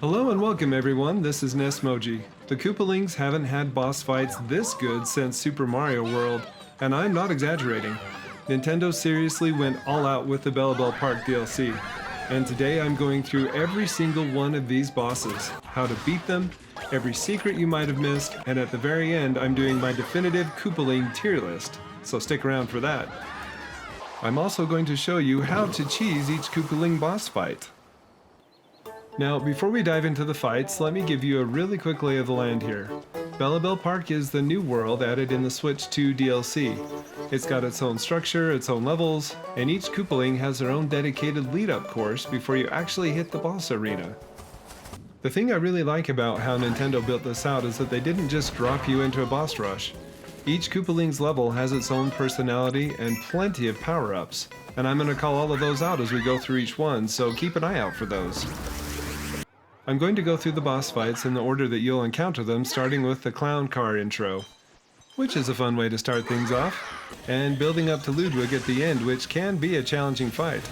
Hello and welcome everyone, this is NesMoji. The Koopalings haven't had boss fights this good since Super Mario World, and I'm not exaggerating. Nintendo seriously went all out with the Bellabel Park DLC, and today I'm going through every single one of these bosses, how to beat them, every secret you might have missed, and at the very end I'm doing my definitive Koopaling tier list, so stick around for that. I'm also going to show you how to cheese each Koopaling boss fight. Now, before we dive into the fights, let me give you a really quick lay of the land here. Bellabel Park is the new world added in the Switch 2 DLC. It's got its own structure, its own levels, and each Koopaling has their own dedicated lead-up course before you actually hit the boss arena. The thing I really like about how Nintendo built this out is that they didn't just drop you into a boss rush. Each Koopaling's level has its own personality and plenty of power-ups, and I'm going to call all of those out as we go through each one, so keep an eye out for those. I'm going to go through the boss fights in the order that you'll encounter them, starting with the clown car intro, which is a fun way to start things off, and building up to Ludwig at the end, which can be a challenging fight.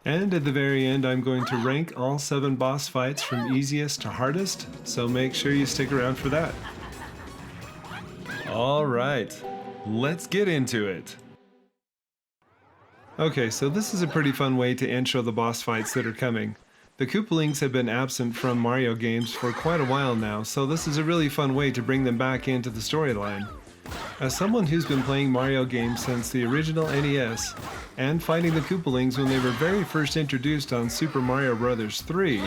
And at the very end, I'm going to rank all 7 boss fights from easiest to hardest, so make sure you stick around for that. Alright, let's get into it! Okay, so this is a pretty fun way to intro the boss fights that are coming. The Koopalings have been absent from Mario games for quite a while now, so this is a really fun way to bring them back into the storyline. As someone who's been playing Mario games since the original NES, and fighting the Koopalings when they were very first introduced on Super Mario Bros. 3,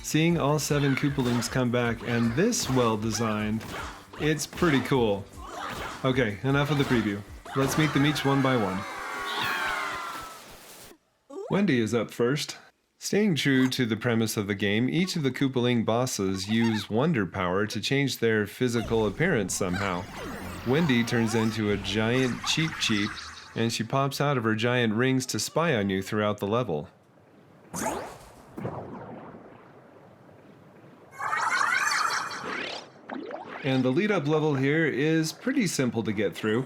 seeing all 7 Koopalings come back and this well designed, it's pretty cool. Okay, enough of the preview. Let's meet them each one by one. Wendy is up first. Staying true to the premise of the game, each of the Koopaling bosses use wonder power to change their physical appearance somehow. Wendy turns into a giant Cheep Cheep, and she pops out of her giant rings to spy on you throughout the level. And the lead-up level here is pretty simple to get through.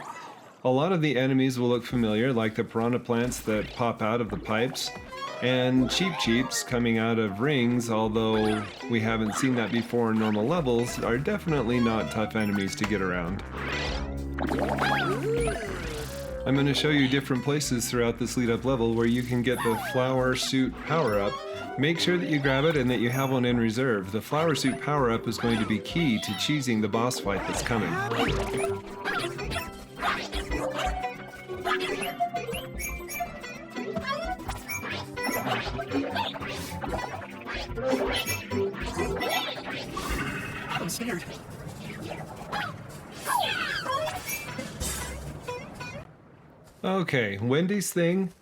A lot of the enemies will look familiar, like the piranha plants that pop out of the pipes, and Cheep Cheeps coming out of rings, although we haven't seen that before in normal levels, are definitely not tough enemies to get around. I'm going to show you different places throughout this lead-up level where you can get the flower suit power-up. Make sure that you grab it and that you have one in reserve. The flower suit power-up is going to be key to cheesing the boss fight that's coming. I'm scared. Okay, Wendy's thing,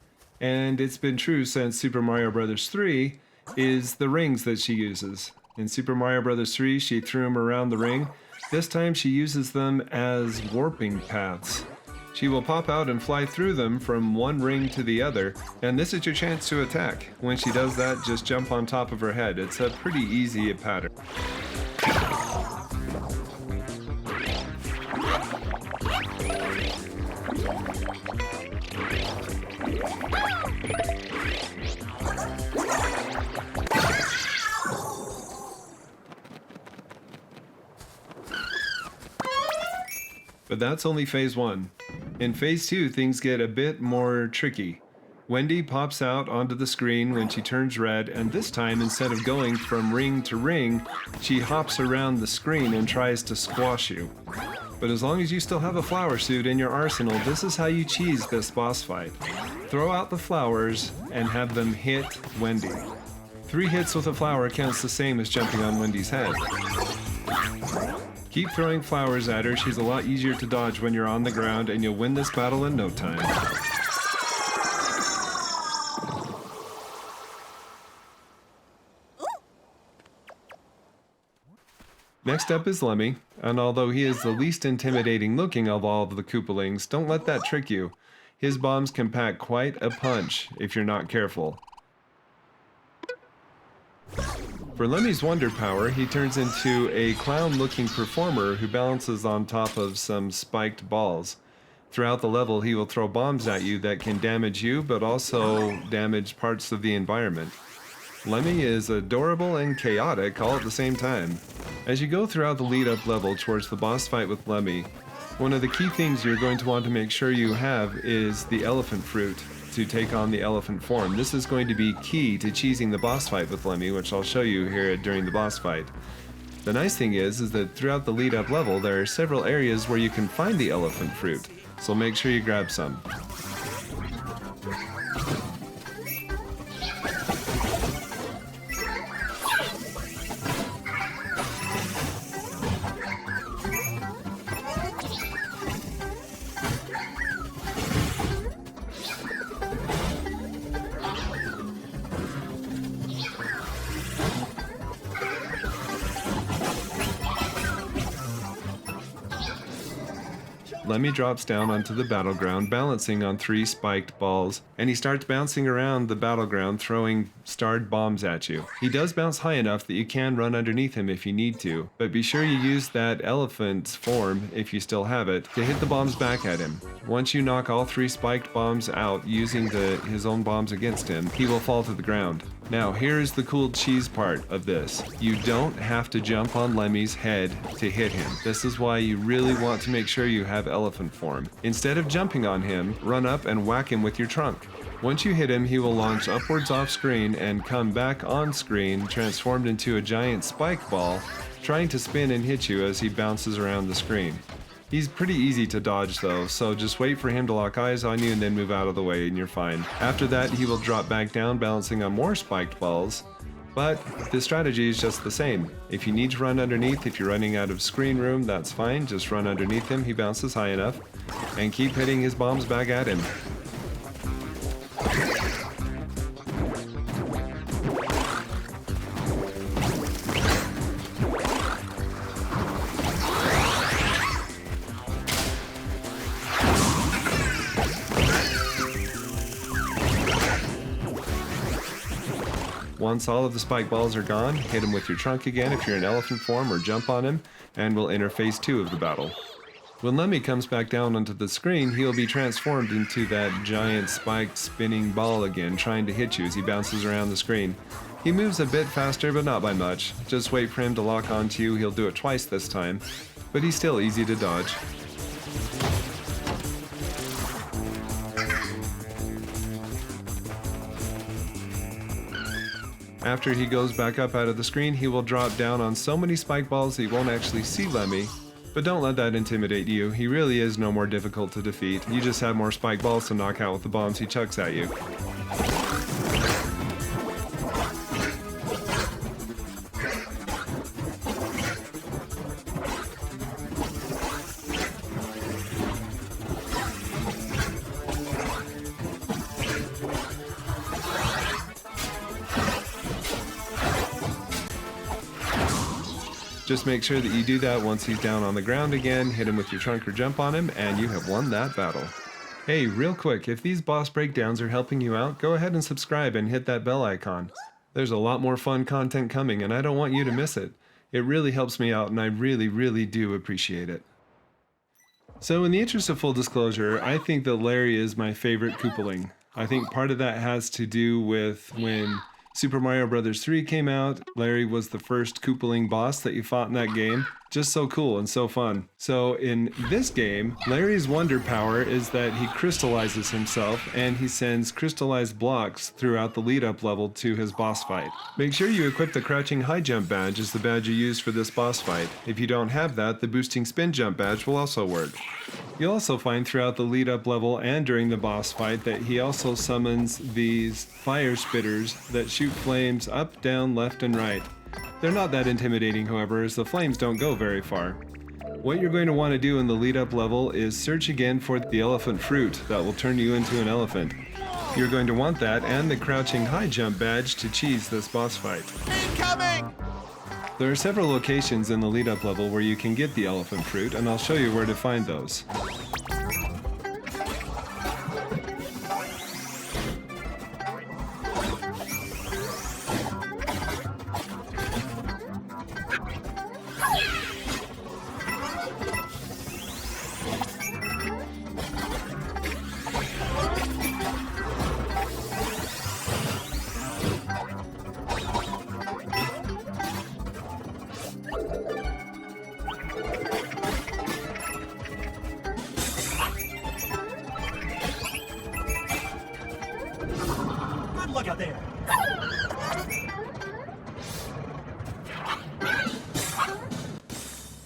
and it's been true since Super Mario Bros. 3, is the rings that she uses. In Super Mario Bros. 3, she threw them around the ring. This time she uses them as warping paths. She will pop out and fly through them from one ring to the other, and this is your chance to attack. When she does that, just jump on top of her head. It's a pretty easy pattern. But that's only phase 1. In phase 2, things get a bit more tricky. Wendy pops out onto the screen when she turns red, and this time, instead of going from ring to ring, she hops around the screen and tries to squash you. But as long as you still have a flower suit in your arsenal, this is how you cheese this boss fight. Throw out the flowers and have them hit Wendy. 3 hits with a flower counts the same as jumping on Wendy's head. Keep throwing flowers at her, she's a lot easier to dodge when you're on the ground, and you'll win this battle in no time. Next up is Lemmy, and although he is the least intimidating looking of all of the Koopalings, don't let that trick you. His bombs can pack quite a punch if you're not careful. For Lemmy's wonder power, he turns into a clown-looking performer who balances on top of some spiked balls. Throughout the level, he will throw bombs at you that can damage you, but also damage parts of the environment. Lemmy is adorable and chaotic all at the same time. As you go throughout the lead-up level towards the boss fight with Lemmy, one of the key things you're going to want to make sure you have is the elephant fruit to take on the elephant form. This is going to be key to cheesing the boss fight with Lemmy, which I'll show you here during the boss fight. The nice thing is that throughout the lead-up level, there are several areas where you can find the elephant fruit, so make sure you grab some. Lemmy drops down onto the battleground, balancing on 3 spiked balls, and he starts bouncing around the battleground, throwing starred bombs at you. He does bounce high enough that you can run underneath him if you need to, but be sure you use that elephant's form, if you still have it, to hit the bombs back at him. Once you knock all 3 spiked bombs out using his own bombs against him, he will fall to the ground. Now, here's the cool cheese part of this. You don't have to jump on Lemmy's head to hit him. This is why you really want to make sure you have elephant form. Instead of jumping on him, run up and whack him with your trunk. Once you hit him, he will launch upwards off screen and come back on screen, transformed into a giant spike ball, trying to spin and hit you as he bounces around the screen. He's pretty easy to dodge though, so just wait for him to lock eyes on you and then move out of the way and you're fine. After that, he will drop back down, balancing on more spiked balls, but the strategy is just the same. If you need to run underneath, if you're running out of screen room, that's fine, just run underneath him, he bounces high enough, and keep hitting his bombs back at him. Once all of the spike balls are gone, hit him with your trunk again if you're in elephant form, or jump on him, and we'll enter phase 2 of the battle. When Lemmy comes back down onto the screen, he'll be transformed into that giant spiked spinning ball again, trying to hit you as he bounces around the screen. He moves a bit faster, but not by much. Just wait for him to lock onto you, he'll do it twice this time, but he's still easy to dodge. After he goes back up out of the screen, he will drop down on so many spike balls that you won't actually see Lemmy. But don't let that intimidate you. He really is no more difficult to defeat. You just have more spike balls to knock out with the bombs he chucks at you. Just make sure that you do that once he's down on the ground again, hit him with your trunk or jump on him, and you have won that battle. Hey, real quick, if these boss breakdowns are helping you out, go ahead and subscribe and hit that bell icon. There's a lot more fun content coming, and I don't want you to miss it. It really helps me out, and I really do appreciate it. So in the interest of full disclosure, I think that Larry is my favorite Koopaling. I think part of that has to do with when Super Mario Bros. 3 came out, Larry was the first Koopaling boss that you fought in that game. Just so cool and so fun. So in this game, Larry's wonder power is that he crystallizes himself and he sends crystallized blocks throughout the lead-up level to his boss fight. Make sure you equip the crouching high jump badge as the badge you use for this boss fight. If you don't have that, the boosting spin jump badge will also work. You'll also find throughout the lead-up level and during the boss fight that he also summons these fire spitters that shoot flames up, down, left, and right. They're not that intimidating, however, as the flames don't go very far. What you're going to want to do in the lead-up level is search again for the elephant fruit that will turn you into an elephant. You're going to want that and the crouching high jump badge to cheese this boss fight. Incoming! There are several locations in the lead-up level where you can get the elephant fruit, and I'll show you where to find those.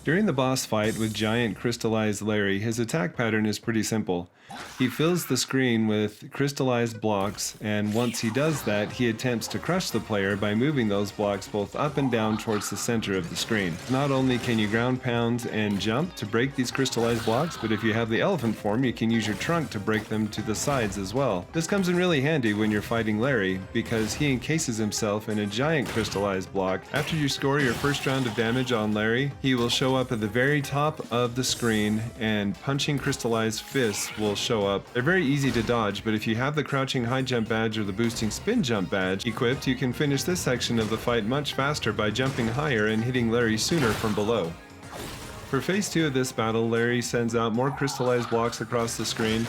During the boss fight with giant crystallized Larry, his attack pattern is pretty simple. He fills the screen with crystallized blocks, and once he does that, he attempts to crush the player by moving those blocks both up and down towards the center of the screen. Not only can you ground pound and jump to break these crystallized blocks, but if you have the elephant form, you can use your trunk to break them to the sides as well. This comes in really handy when you're fighting Larry, because he encases himself in a giant crystallized block. After you score your first round of damage on Larry, he will show up at the very top of the screen, and punching crystallized fists will show up. They're very easy to dodge, but if you have the crouching high jump badge or the boosting spin jump badge equipped, you can finish this section of the fight much faster by jumping higher and hitting Larry sooner from below. For phase 2 of this battle, Larry sends out more crystallized blocks across the screen.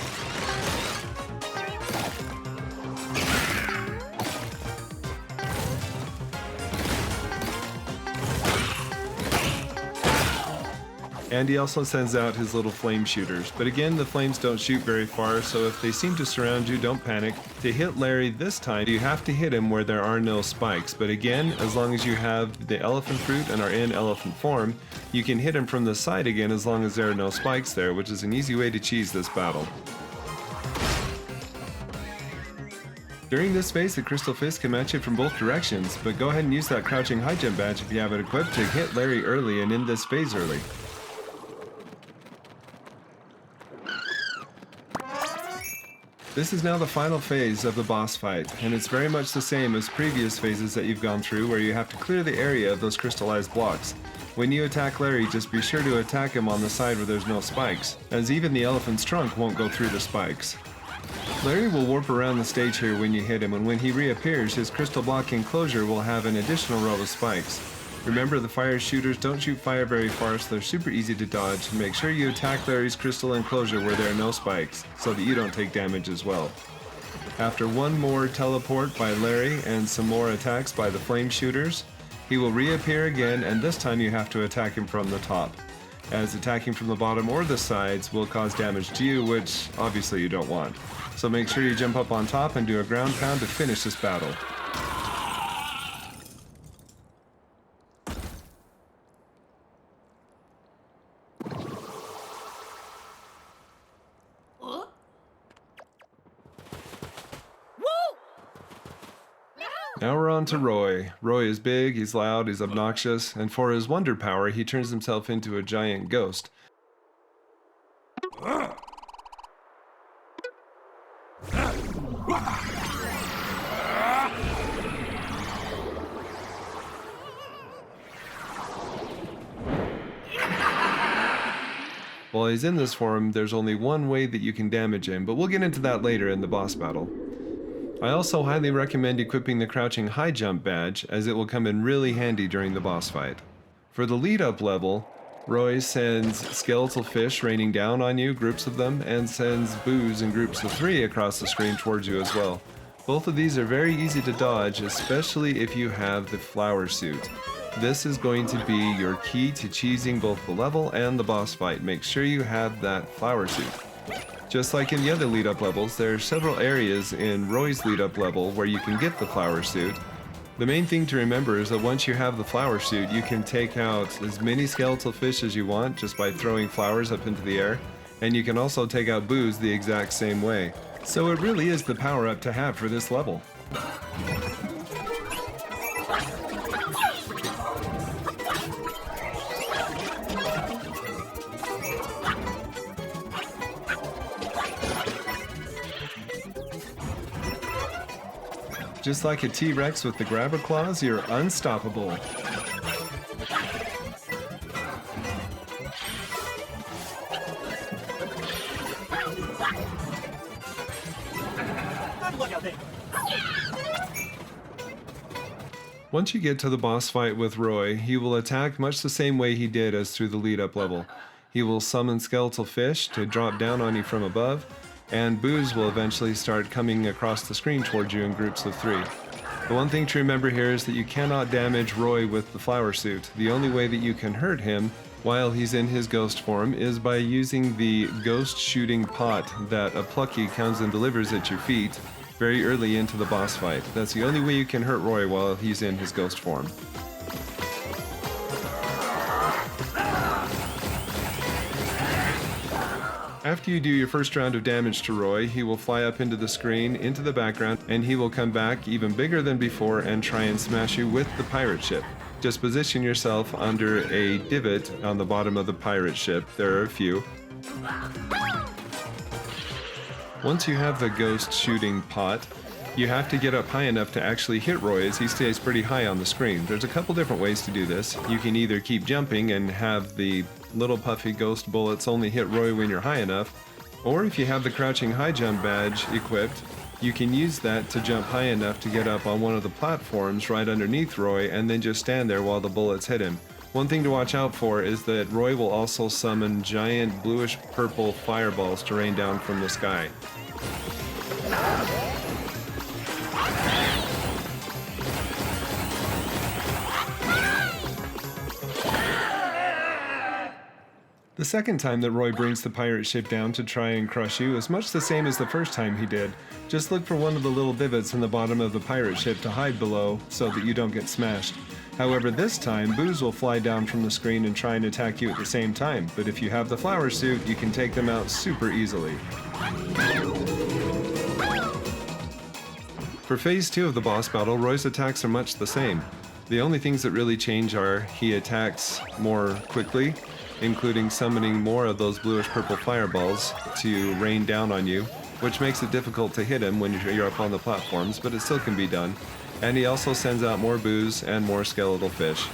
And he also sends out his little flame shooters. But again, the flames don't shoot very far, so if they seem to surround you, don't panic. To hit Larry this time, you have to hit him where there are no spikes. But again, as long as you have the elephant fruit and are in elephant form, you can hit him from the side again as long as there are no spikes there, which is an easy way to cheese this battle. During this phase, the Crystal Fist can match it from both directions, but go ahead and use that crouching high jump badge if you have it equipped to hit Larry early and end this phase early. This is now the final phase of the boss fight, and it's very much the same as previous phases that you've gone through, where you have to clear the area of those crystallized blocks. When you attack Larry, just be sure to attack him on the side where there's no spikes, as even the elephant's trunk won't go through the spikes. Larry will warp around the stage here when you hit him, and when he reappears, his crystal block enclosure will have an additional row of spikes. Remember, the fire shooters don't shoot fire very far, so they're super easy to dodge. Make sure you attack Larry's crystal enclosure where there are no spikes, so that you don't take damage as well. After one more teleport by Larry and some more attacks by the flame shooters, he will reappear again, and this time you have to attack him from the top, as attacking from the bottom or the sides will cause damage to you, which obviously you don't want. So make sure you jump up on top and do a ground pound to finish this battle. Now we're on to Roy. Roy is big, he's loud, he's obnoxious, and for his wonder power, he turns himself into a giant ghost. While he's in this form, there's only one way that you can damage him, but we'll get into that later in the boss battle. I also highly recommend equipping the crouching high jump badge, as it will come in really handy during the boss fight. For the lead up level, Roy sends skeletal fish raining down on you, groups of them, and sends boos in groups of 3 across the screen towards you as well. Both of these are very easy to dodge, especially if you have the flower suit. This is going to be your key to cheesing both the level and the boss fight. Make sure you have that flower suit. Just like in the other lead-up levels, there are several areas in Roy's lead-up level where you can get the flower suit. The main thing to remember is that once you have the flower suit, you can take out as many skeletal fish as you want just by throwing flowers up into the air, and you can also take out boos the exact same way. So it really is the power-up to have for this level. Just like a T-Rex with the grabber claws, you're unstoppable. Once you get to the boss fight with Roy, he will attack much the same way he did as through the lead-up level. He will summon skeletal fish to drop down on you from above, and boos will eventually start coming across the screen towards you in groups of 3. The one thing to remember here is that you cannot damage Roy with the flower suit. The only way that you can hurt him while he's in his ghost form is by using the ghost shooting pot that a Plucky comes and delivers at your feet. very early into the boss fight. That's the only way you can hurt Roy while he's in his ghost form. After you do your first round of damage to Roy, he will fly up into the screen, into the background, and he will come back even bigger than before and try and smash you with the pirate ship. Just position yourself under a divot on the bottom of the pirate ship. There are a few. Once you have the ghost shooting pot, you have to get up high enough to actually hit Roy as he stays pretty high on the screen. There's a couple different ways to do this. You can either keep jumping and have the little puffy ghost bullets only hit Roy when you're high enough, or if you have the crouching high jump badge equipped, you can use that to jump high enough to get up on one of the platforms right underneath Roy and then just stand there while the bullets hit him. One thing to watch out for is that Roy will also summon giant bluish purple fireballs to rain down from the sky. The second time that Roy brings the pirate ship down to try and crush you is much the same as the first time he did. Just look for one of the little divots in the bottom of the pirate ship to hide below so that you don't get smashed. However, this time, boos will fly down from the screen and try and attack you at the same time, but if you have the flower suit, you can take them out super easily. For Phase 2 of the boss battle, Roy's attacks are much the same. The only things that really change are he attacks more quickly, including summoning more of those bluish-purple fireballs to rain down on you, which makes it difficult to hit him when you're up on the platforms, but it still can be done. And he also sends out more boos and more skeletal fish.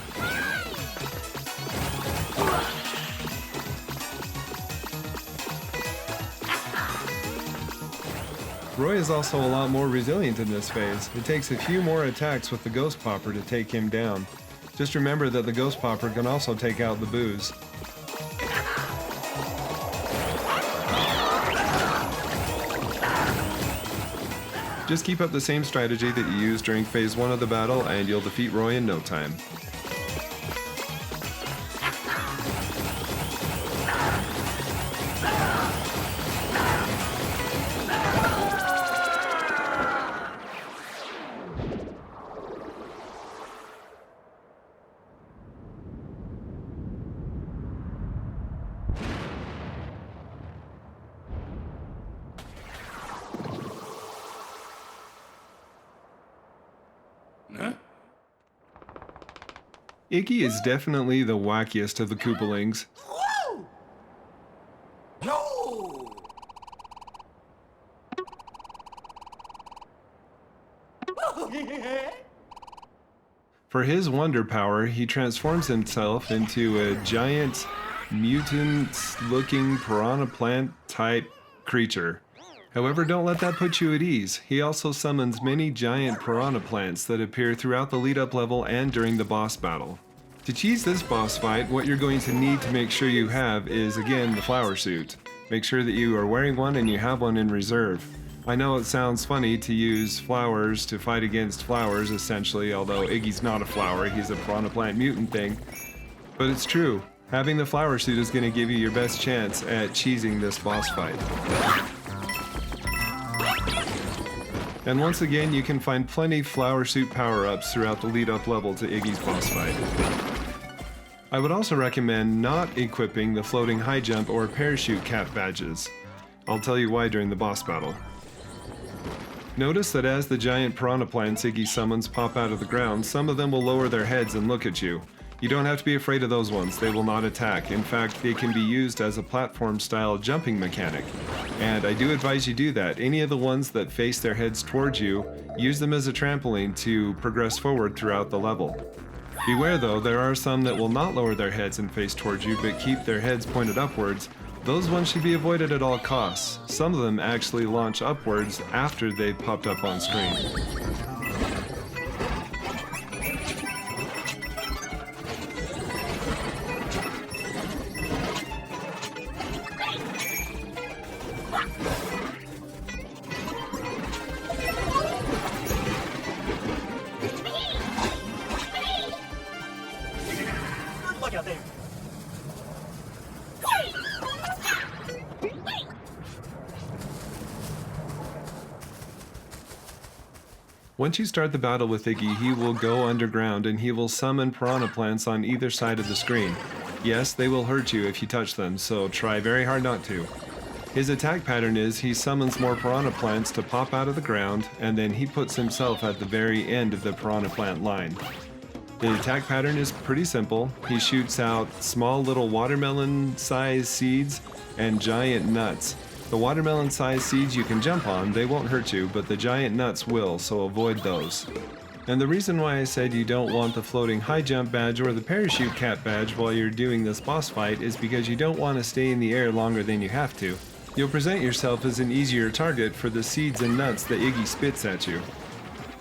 Roy is also a lot more resilient in this phase. It takes a few more attacks with the Ghost Popper to take him down. Just remember that the Ghost Popper can also take out the boos. Just keep up the same strategy that you used during Phase 1 of the battle and you'll defeat Roy in no time. Iggy is definitely the wackiest of the Koopalings. For his wonder power, he transforms himself into a giant, mutant-looking piranha plant-type creature. However, don't let that put you at ease. He also summons many giant piranha plants that appear throughout the lead-up level and during the boss battle. To cheese this boss fight, what you're going to need to make sure you have is, again, the flower suit. Make sure that you are wearing one and you have one in reserve. I know it sounds funny to use flowers to fight against flowers, essentially, although Iggy's not a flower, he's a piranha plant mutant thing. But it's true. Having the flower suit is going to give you your best chance at cheesing this boss fight. And once again, you can find plenty flower suit power-ups throughout the lead-up level to Iggy's boss fight. I would also recommend not equipping the floating high jump or parachute cap badges. I'll tell you why during the boss battle. Notice that as the giant piranha plants Iggy summons pop out of the ground, some of them will lower their heads and look at you. You don't have to be afraid of those ones, they will not attack. In fact, they can be used as a platform-style jumping mechanic. And I do advise you do that. Any of the ones that face their heads towards you, use them as a trampoline to progress forward throughout the level. Beware though, there are some that will not lower their heads and face towards you, but keep their heads pointed upwards. Those ones should be avoided at all costs. Some of them actually launch upwards after they've popped up on screen. Look out there. Once you start the battle with Iggy, he will go underground and he will summon piranha plants on either side of the screen. Yes, they will hurt you if you touch them, so try very hard not to. His attack pattern is he summons more piranha plants to pop out of the ground, and then he puts himself at the very end of the piranha plant line. The attack pattern is pretty simple. He shoots out small little watermelon-sized seeds and giant nuts. The watermelon-sized seeds you can jump on, they won't hurt you, but the giant nuts will, so avoid those. And the reason why I said you don't want the floating high jump badge or the parachute cap badge while you're doing this boss fight is because you don't want to stay in the air longer than you have to. You'll present yourself as an easier target for the seeds and nuts that Iggy spits at you.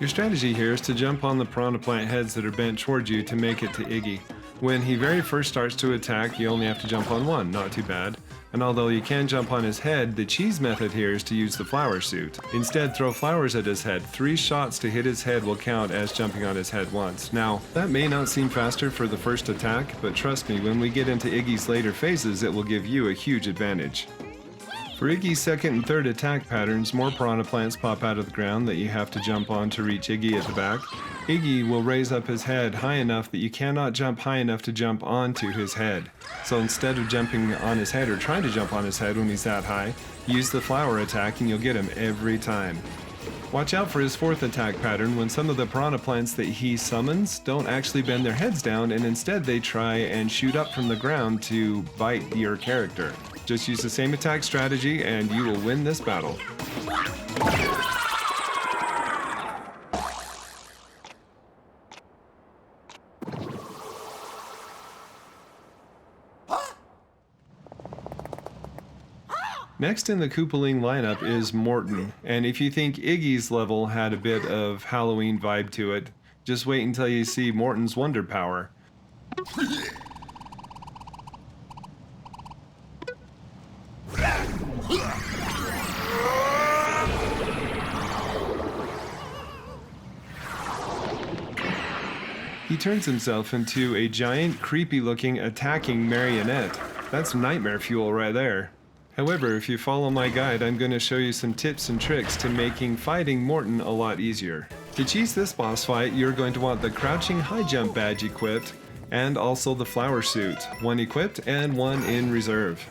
Your strategy here is to jump on the piranha plant heads that are bent towards you to make it to Iggy. When he very first starts to attack, you only have to jump on one, not too bad. And although you can jump on his head, the cheese method here is to use the flower suit. Instead, throw flowers at his head. 3 shots to hit his head will count as jumping on his head once. Now, that may not seem faster for the first attack, but trust me, when we get into Iggy's later phases, it will give you a huge advantage. For Iggy's second and third attack patterns, more piranha plants pop out of the ground that you have to jump on to reach Iggy at the back. Iggy will raise up his head high enough that you cannot jump high enough to jump onto his head. So instead of jumping on his head or trying to jump on his head when he's that high, use the flower attack and you'll get him every time. Watch out for his fourth attack pattern when some of the piranha plants that he summons don't actually bend their heads down and instead they try and shoot up from the ground to bite your character. Just use the same attack strategy and you will win this battle. Next in the Koopaling lineup is Morton, and if you think Iggy's level had a bit of Halloween vibe to it, just wait until you see Morton's Wonder Power. He turns himself into a giant, creepy-looking, attacking marionette. That's nightmare fuel right there. However, if you follow my guide, I'm going to show you some tips and tricks to making fighting Morton a lot easier. To cheese this boss fight, you're going to want the crouching high jump badge equipped, and also the flower suit, one equipped and one in reserve.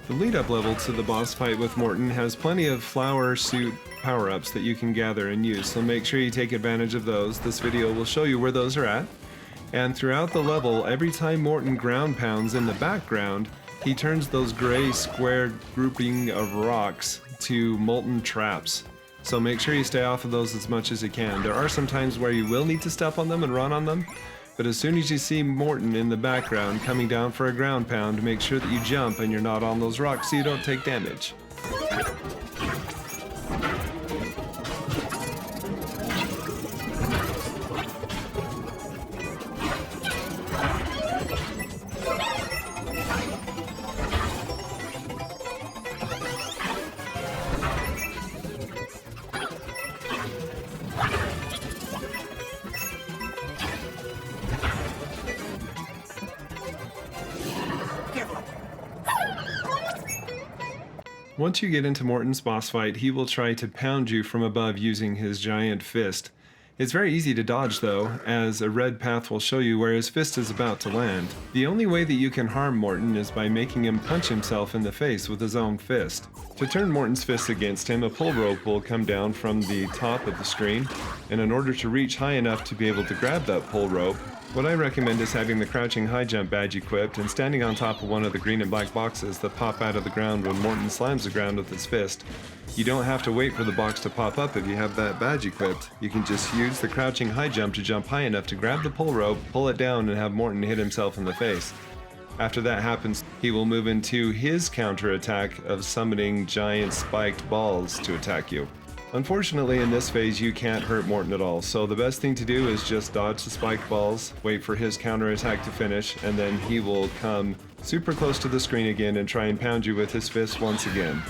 The lead-up level to the boss fight with Morton has plenty of flower suit power-ups that you can gather and use, so make sure you take advantage of those. This video will show you where those are at. And throughout the level, every time Morton ground pounds in the background, he turns those gray square grouping of rocks to molten traps. So make sure you stay off of those as much as you can. There are some times where you will need to step on them and run on them, but as soon as you see Morton in the background coming down for a ground pound, make sure that you jump and you're not on those rocks so you don't take damage. Once you get into Morton's boss fight, he will try to pound you from above using his giant fist. It's very easy to dodge though, as a red path will show you where his fist is about to land. The only way that you can harm Morton is by making him punch himself in the face with his own fist. To turn Morton's fist against him, a pull rope will come down from the top of the screen, and in order to reach high enough to be able to grab that pull rope, what I recommend is having the crouching high jump badge equipped and standing on top of one of the green and black boxes that pop out of the ground when Morton slams the ground with his fist. You don't have to wait for the box to pop up if you have that badge equipped. You can just use the crouching high jump to jump high enough to grab the pull rope, pull it down, and have Morton hit himself in the face. After that happens, he will move into his counter-attack of summoning giant spiked balls to attack you. Unfortunately, in this phase, you can't hurt Morton at all, so the best thing to do is just dodge the spiked balls, wait for his counterattack to finish, and then he will come super close to the screen again and try and pound you with his fist once again.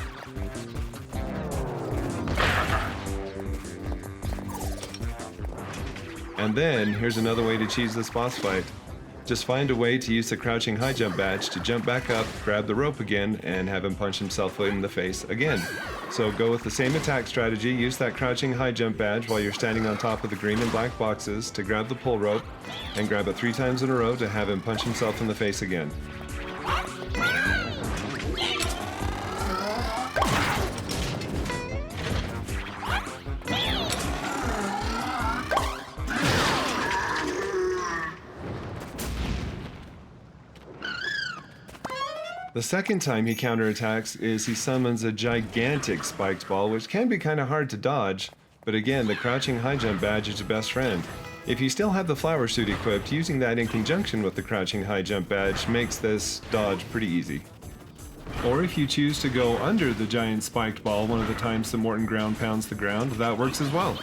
And then, here's another way to cheese this boss fight. Just find a way to use the crouching high jump badge to jump back up, grab the rope again, and have him punch himself in the face again. So go with the same attack strategy, use that crouching high jump badge while you're standing on top of the green and black boxes to grab the pull rope, and grab it 3 times in a row to have him punch himself in the face again. The second time he counterattacks is he summons a gigantic spiked ball, which can be kind of hard to dodge, but again, the crouching high jump badge is your best friend. If you still have the flower suit equipped, using that in conjunction with the crouching high jump badge makes this dodge pretty easy. Or if you choose to go under the giant spiked ball one of the times that Morton ground pounds the ground, that works as well.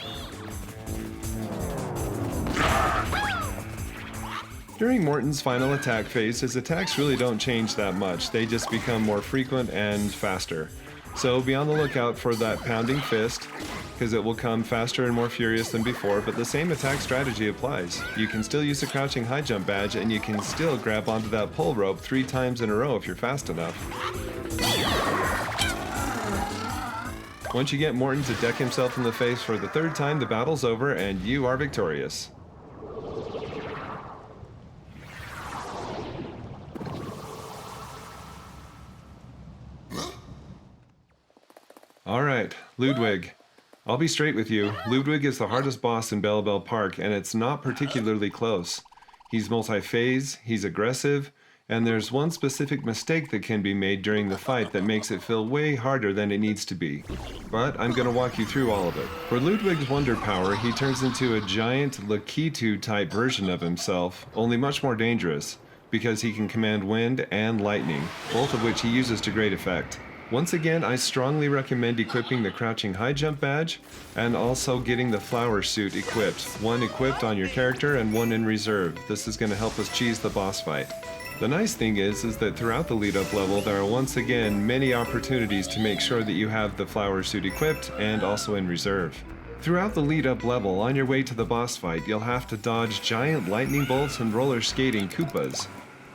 During Morton's final attack phase, his attacks really don't change that much, they just become more frequent and faster. So be on the lookout for that pounding fist, because it will come faster and more furious than before, but the same attack strategy applies. You can still use the crouching high jump badge, and you can still grab onto that pull rope 3 times in a row if you're fast enough. Once you get Morton to deck himself in the face for the 3rd time, the battle's over and you are victorious. Alright, Ludwig. I'll be straight with you. Ludwig is the hardest boss in Bellabel Park, and it's not particularly close. He's multi-phase, he's aggressive, and there's one specific mistake that can be made during the fight that makes it feel way harder than it needs to be. But I'm going to walk you through all of it. For Ludwig's wonder power, he turns into a giant Lakitu type version of himself, only much more dangerous, because he can command wind and lightning, both of which he uses to great effect. Once again, I strongly recommend equipping the crouching high jump badge and also getting the flower suit equipped. One equipped on your character and one in reserve. This is going to help us cheese the boss fight. The nice thing is that throughout the lead up level there are once again many opportunities to make sure that you have the flower suit equipped and also in reserve. Throughout the lead up level, on your way to the boss fight, you'll have to dodge giant lightning bolts and roller skating Koopas.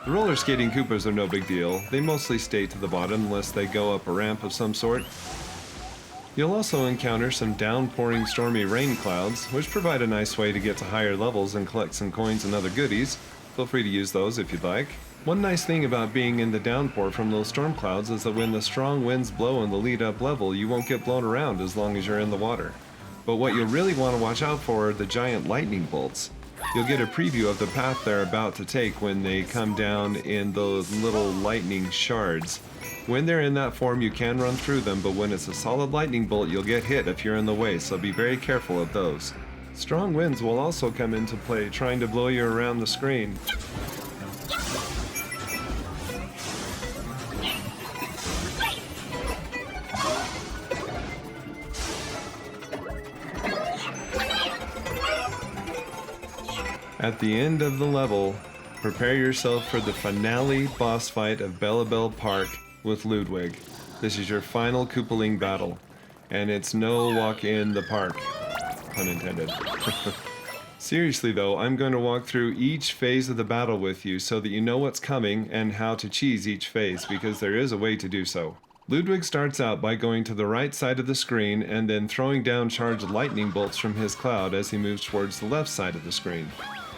The roller skating Koopas are no big deal. They mostly stay to the bottom unless they go up a ramp of some sort. You'll also encounter some downpouring stormy rain clouds, which provide a nice way to get to higher levels and collect some coins and other goodies. Feel free to use those if you'd like. One nice thing about being in the downpour from those storm clouds is that when the strong winds blow in the lead up level, you won't get blown around as long as you're in the water. But what you'll really want to watch out for are the giant lightning bolts. You'll get a preview of the path they're about to take when they come down in those little lightning shards. When they're in that form, you can run through them, but when it's a solid lightning bolt, you'll get hit if you're in the way, so be very careful of those. Strong winds will also come into play, trying to blow you around the screen. At the end of the level, prepare yourself for the finale boss fight of Bellabel Park with Ludwig. This is your final Koopaling battle, and it's no walk in the park, pun intended. Seriously though, I'm going to walk through each phase of the battle with you so that you know what's coming and how to cheese each phase, because there is a way to do so. Ludwig starts out by going to the right side of the screen and then throwing down charged lightning bolts from his cloud as he moves towards the left side of the screen.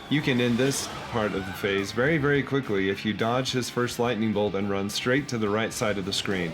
You can end this part of the phase very quickly if you dodge his first lightning bolt and run straight to the right side of the screen.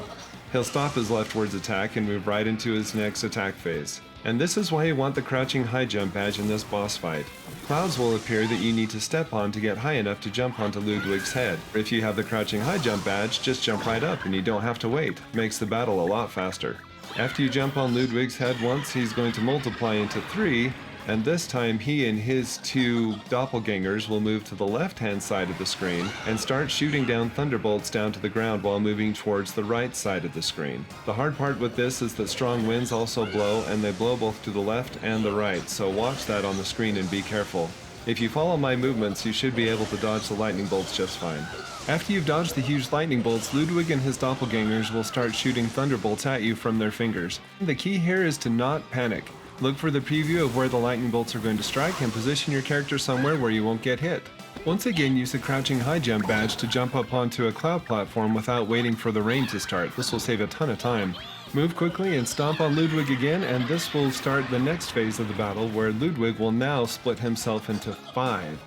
He'll stop his leftwards attack and move right into his next attack phase. And this is why you want the crouching high jump badge in this boss fight. Clouds will appear that you need to step on to get high enough to jump onto Ludwig's head. If you have the crouching high jump badge, just jump right up and you don't have to wait. Makes the battle a lot faster. After you jump on Ludwig's head once, he's going to multiply into 3, and this time he and his 2 doppelgangers will move to the left-hand side of the screen and start shooting down thunderbolts down to the ground while moving towards the right side of the screen. The hard part with this is that strong winds also blow, and they blow both to the left and the right, so watch that on the screen and be careful. If you follow my movements, you should be able to dodge the lightning bolts just fine. After you've dodged the huge lightning bolts, Ludwig and his doppelgangers will start shooting thunderbolts at you from their fingers. The key here is to not panic. Look for the preview of where the lightning bolts are going to strike and position your character somewhere where you won't get hit. Once again, use the crouching high jump badge to jump up onto a cloud platform without waiting for the rain to start. This will save a ton of time. Move quickly and stomp on Ludwig again, and this will start the next phase of the battle, where Ludwig will now split himself into 5.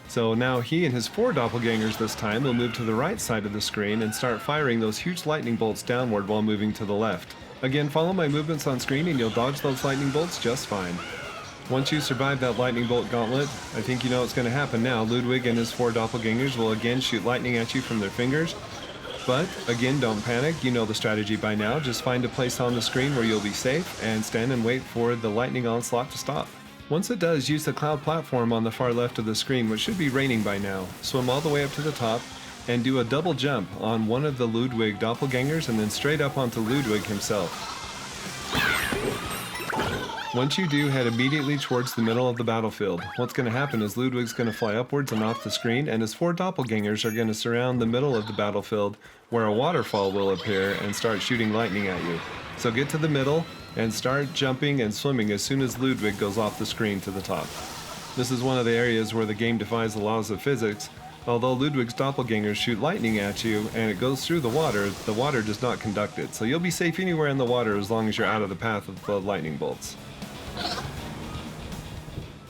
So now he and his 4 doppelgangers this time will move to the right side of the screen and start firing those huge lightning bolts downward while moving to the left. Again, follow my movements on screen and you'll dodge those lightning bolts just fine. Once you survive that lightning bolt gauntlet, I think you know what's going to happen now. Ludwig and his 4 doppelgangers will again shoot lightning at you from their fingers. But, again, don't panic. You know the strategy by now. Just find a place on the screen where you'll be safe and stand and wait for the lightning onslaught to stop. Once it does, use the cloud platform on the far left of the screen, which should be raining by now. Swim all the way up to the top and do a double jump on one of the Ludwig doppelgangers and then straight up onto Ludwig himself. Once you do, head immediately towards the middle of the battlefield. What's going to happen is Ludwig's going to fly upwards and off the screen, and his 4 doppelgangers are going to surround the middle of the battlefield where a waterfall will appear and start shooting lightning at you. So get to the middle and start jumping and swimming as soon as Ludwig goes off the screen to the top. This is one of the areas where the game defies the laws of physics. Although Ludwig's doppelgangers shoot lightning at you and it goes through the water does not conduct it. So you'll be safe anywhere in the water as long as you're out of the path of the lightning bolts.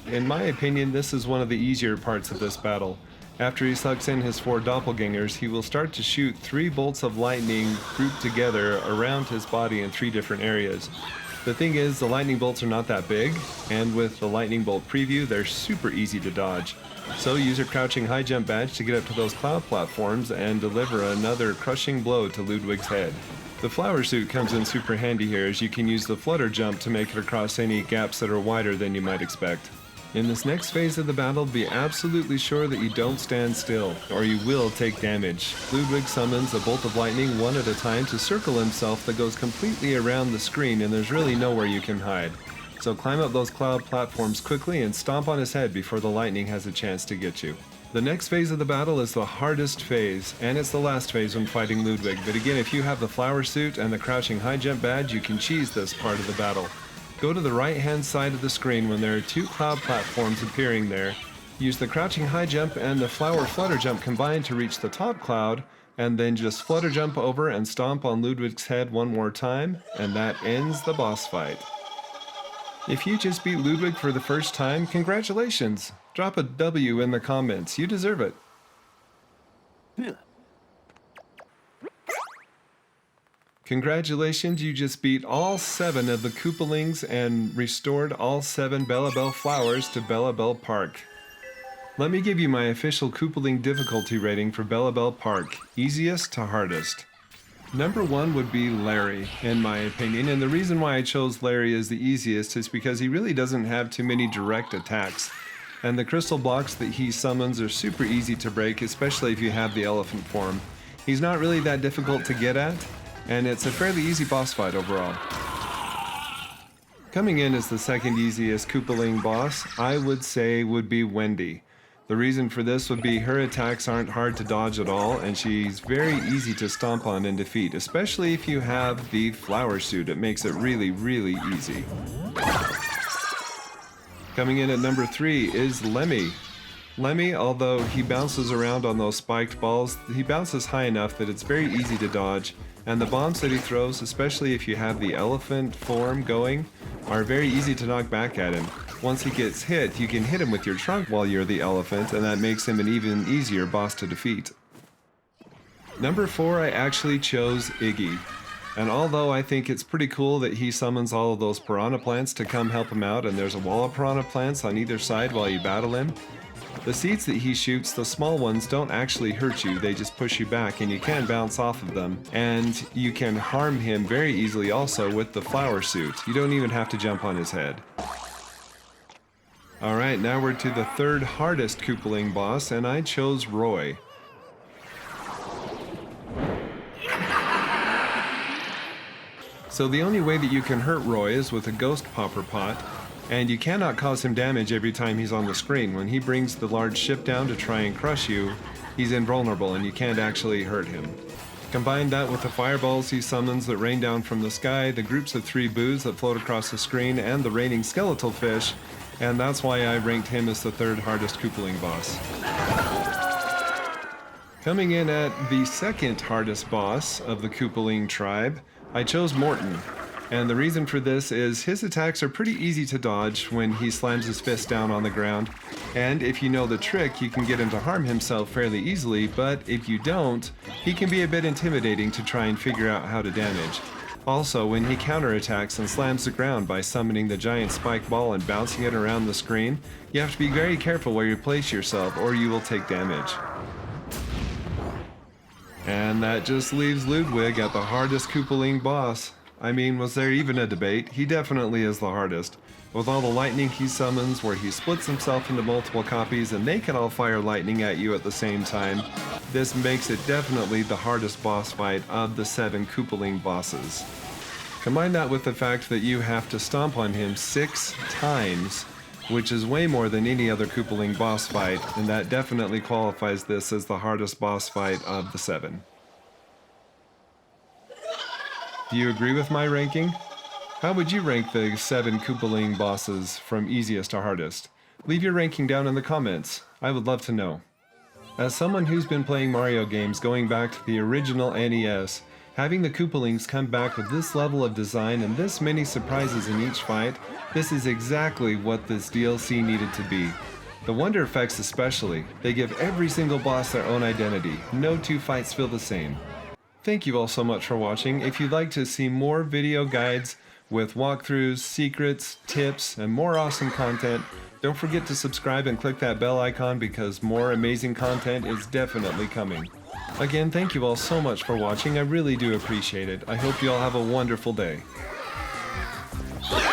In my opinion, this is one of the easier parts of this battle. After he sucks in his 4 doppelgangers, he will start to shoot 3 bolts of lightning grouped together around his body in 3 different areas. The thing is, the lightning bolts are not that big, and with the lightning bolt preview, they're super easy to dodge. So use your crouching high jump badge to get up to those cloud platforms and deliver another crushing blow to Ludwig's head. The flower suit comes in super handy here, as you can use the flutter jump to make it across any gaps that are wider than you might expect. In this next phase of the battle, be absolutely sure that you don't stand still, or you will take damage. Ludwig summons a bolt of lightning one at a time to circle himself that goes completely around the screen, and there's really nowhere you can hide. So climb up those cloud platforms quickly and stomp on his head before the lightning has a chance to get you. The next phase of the battle is the hardest phase, and it's the last phase when fighting Ludwig, but again, if you have the flower suit and the crouching high jump badge, you can cheese this part of the battle. Go to the right hand side of the screen when there are 2 cloud platforms appearing there. Use the crouching high jump and the flower flutter jump combined to reach the top cloud, and then just flutter jump over and stomp on Ludwig's head one more time, and that ends the boss fight. If you just beat Ludwig for the first time, congratulations! Drop a W in the comments, you deserve it. Congratulations, you just beat all 7 of the Koopalings and restored all 7 Bellabel flowers to Bellabel Park. Let me give you my official Koopaling difficulty rating for Bellabel Park, easiest to hardest. Number 1 would be Larry, in my opinion, and the reason why I chose Larry as the easiest is because he really doesn't have too many direct attacks. And the crystal blocks that he summons are super easy to break, especially if you have the elephant form. He's not really that difficult to get at, and it's a fairly easy boss fight overall. Coming in as the second easiest Koopaling boss, I would say would be Wendy. The reason for this would be her attacks aren't hard to dodge at all, and she's very easy to stomp on and defeat, especially if you have the flower suit. It makes it really, really easy. Coming in at number 3 is Lemmy. Lemmy, although he bounces around on those spiked balls, he bounces high enough that it's very easy to dodge, and the bombs that he throws, especially if you have the elephant form going, are very easy to knock back at him. Once he gets hit, you can hit him with your trunk while you're the elephant, and that makes him an even easier boss to defeat. Number 4, I actually chose Iggy. And although I think it's pretty cool that he summons all of those piranha plants to come help him out, and there's a wall of piranha plants on either side while you battle him, the seeds that he shoots, the small ones, don't actually hurt you, they just push you back, and you can bounce off of them. And you can harm him very easily also with the flower suit. You don't even have to jump on his head. Alright, now we're to the third hardest Koopaling boss, and I chose Roy. So the only way that you can hurt Roy is with a ghost popper pot, and you cannot cause him damage every time he's on the screen. When he brings the large ship down to try and crush you, he's invulnerable and you can't actually hurt him. Combine that with the fireballs he summons that rain down from the sky, the groups of 3 boos that float across the screen, and the raining skeletal fish, and that's why I ranked him as the third hardest Koopaling boss. Coming in at the second hardest boss of the Koopaling tribe I chose Morton, and the reason for this is his attacks are pretty easy to dodge when he slams his fist down on the ground, and if you know the trick, you can get him to harm himself fairly easily, but if you don't, he can be a bit intimidating to try and figure out how to damage. Also, when he counterattacks and slams the ground by summoning the giant spike ball and bouncing it around the screen, you have to be very careful where you place yourself or you will take damage. And that just leaves Ludwig at the hardest Koopaling boss. I mean, was there even a debate? He definitely is the hardest. With all the lightning he summons, where he splits himself into multiple copies and they can all fire lightning at you at the same time, this makes it definitely the hardest boss fight of the 7 Koopaling bosses. Combine that with the fact that you have to stomp on him 6 times, which is way more than any other Koopaling boss fight, and that definitely qualifies this as the hardest boss fight of the 7. Do you agree with my ranking? How would you rank the 7 Koopaling bosses from easiest to hardest? Leave your ranking down in the comments. I would love to know. As someone who's been playing Mario games going back to the original NES, having the Koopalings come back with this level of design and this many surprises in each fight, this is exactly what this DLC needed to be. The Wonder Effects especially, they give every single boss their own identity. No 2 fights feel the same. Thank you all so much for watching. If you'd like to see more video guides with walkthroughs, secrets, tips, and more awesome content, don't forget to subscribe and click that bell icon because more amazing content is definitely coming. Again, thank you all so much for watching. I really do appreciate it. I hope you all have a wonderful day.